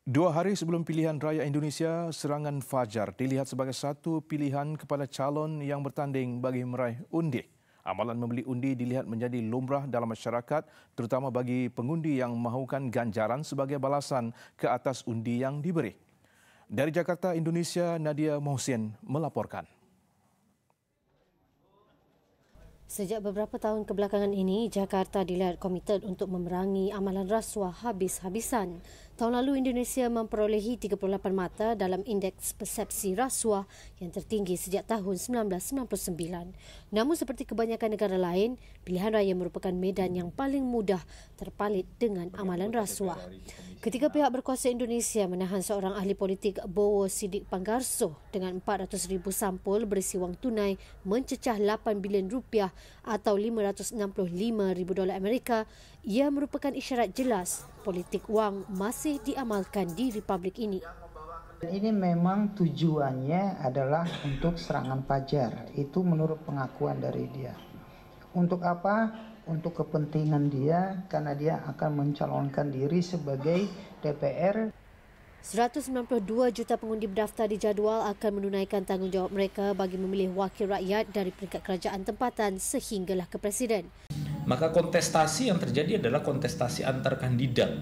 2 hari sebelum pilihan raya Indonesia, serangan fajar dilihat sebagai satu pilihan kepada calon yang bertanding bagi meraih undi. Amalan membeli undi dilihat menjadi lumrah dalam masyarakat, terutama bagi pengundi yang mahukan ganjaran sebagai balasan ke atas undi yang diberi. Dari Jakarta, Indonesia, Nadia Mohsin melaporkan. Sejak beberapa tahun kebelakangan ini, Jakarta dilihat komited untuk memerangi amalan rasuah habis-habisan. Tahun lalu, Indonesia memperolehi 38 mata dalam indeks persepsi rasuah yang tertinggi sejak tahun 1999. Namun seperti kebanyakan negara lain, pilihan raya merupakan medan yang paling mudah terpalit dengan amalan rasuah. Ketika pihak berkuasa Indonesia menahan seorang ahli politik Bowo Sidik Panggarso dengan 400,000 sampul berisi wang tunai mencecah 8 bilion rupiah atau $565,000 Amerika, ia merupakan isyarat jelas politik wang masih diamalkan di republik ini. Ini memang tujuannya adalah untuk serangan fajar, itu menurut pengakuan dari dia. Untuk apa? Untuk kepentingan dia, karena dia akan mencalonkan diri sebagai DPR. 192 juta pengundi berdaftar dijadual akan menunaikan tanggungjawab mereka bagi memilih wakil rakyat dari peringkat kerajaan tempatan sehinggalah ke presiden. Maka kontestasi yang terjadi adalah kontestasi antar kandidat,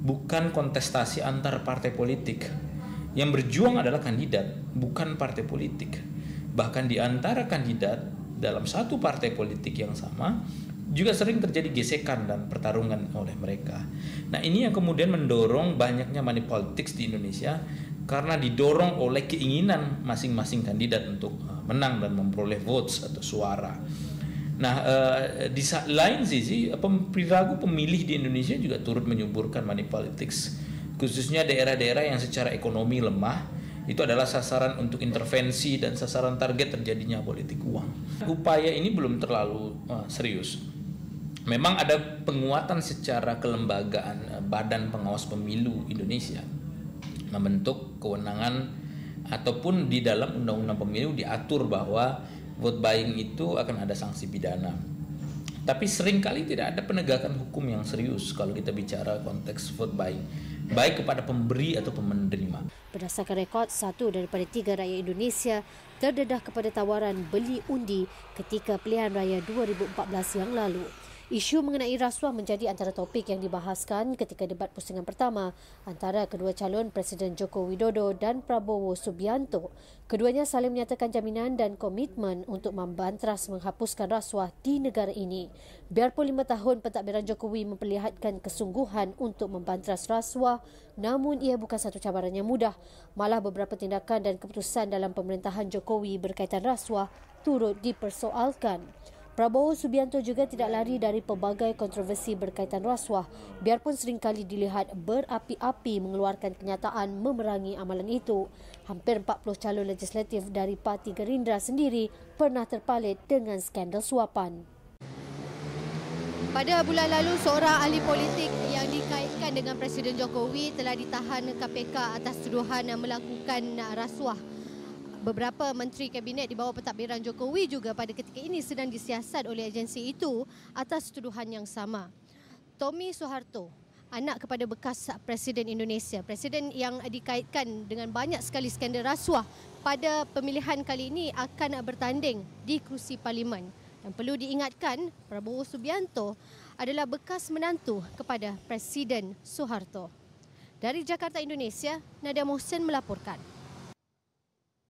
bukan kontestasi antar partai politik. Yang berjuang adalah kandidat, bukan partai politik. Bahkan di antara kandidat dalam satu partai politik yang sama, juga sering terjadi gesekan dan pertarungan oleh mereka. Nah, ini yang kemudian mendorong banyaknya money politics di Indonesia karena didorong oleh keinginan masing-masing kandidat untuk menang dan memperoleh votes atau suara. Nah, di lain sisi, perilaku pemilih di Indonesia juga turut menyuburkan money politics, khususnya daerah-daerah yang secara ekonomi lemah. Itu adalah sasaran untuk intervensi dan sasaran target terjadinya politik uang. Upaya ini belum terlalu serius. Memang ada penguatan secara kelembagaan Badan Pengawas Pemilu Indonesia membentuk kewenangan ataupun di dalam Undang-Undang Pemilu diatur bahwa vote buying itu akan ada sanksi pidana. Tapi seringkali tidak ada penegakan hukum yang serius kalau kita bicara konteks vote buying, baik kepada pemberi atau penerima. Berdasarkan rekod, 1 daripada 3 rakyat Indonesia terdedah kepada tawaran beli undi ketika pilihan raya 2014 yang lalu. Isu mengenai rasuah menjadi antara topik yang dibahaskan ketika debat pusingan pertama antara kedua calon Presiden Joko Widodo dan Prabowo Subianto. Keduanya saling menyatakan jaminan dan komitmen untuk membantras menghapuskan rasuah di negara ini. Biarpun 5 tahun pentadbiran Jokowi memperlihatkan kesungguhan untuk membantras rasuah, namun ia bukan satu cabaran yang mudah. Malah beberapa tindakan dan keputusan dalam pemerintahan Jokowi berkaitan rasuah turut dipersoalkan. Prabowo Subianto juga tidak lari dari pelbagai kontroversi berkaitan rasuah, biarpun seringkali dilihat berapi-api mengeluarkan kenyataan memerangi amalan itu. Hampir 40 calon legislatif dari Parti Gerindra sendiri pernah terpalit dengan skandal suapan. Pada bulan lalu, seorang ahli politik yang dikaitkan dengan Presiden Jokowi telah ditahan KPK atas tuduhan melakukan rasuah. Beberapa menteri kabinet di bawah pentadbiran Jokowi juga pada ketika ini sedang disiasat oleh agensi itu atas tuduhan yang sama. Tommy Soeharto, anak kepada bekas Presiden Indonesia, presiden yang dikaitkan dengan banyak sekali skandal rasuah, pada pemilihan kali ini akan bertanding di kerusi parlimen. Dan perlu diingatkan, Prabowo Subianto adalah bekas menantu kepada Presiden Soeharto. Dari Jakarta, Indonesia, Nadia Mohsin melaporkan.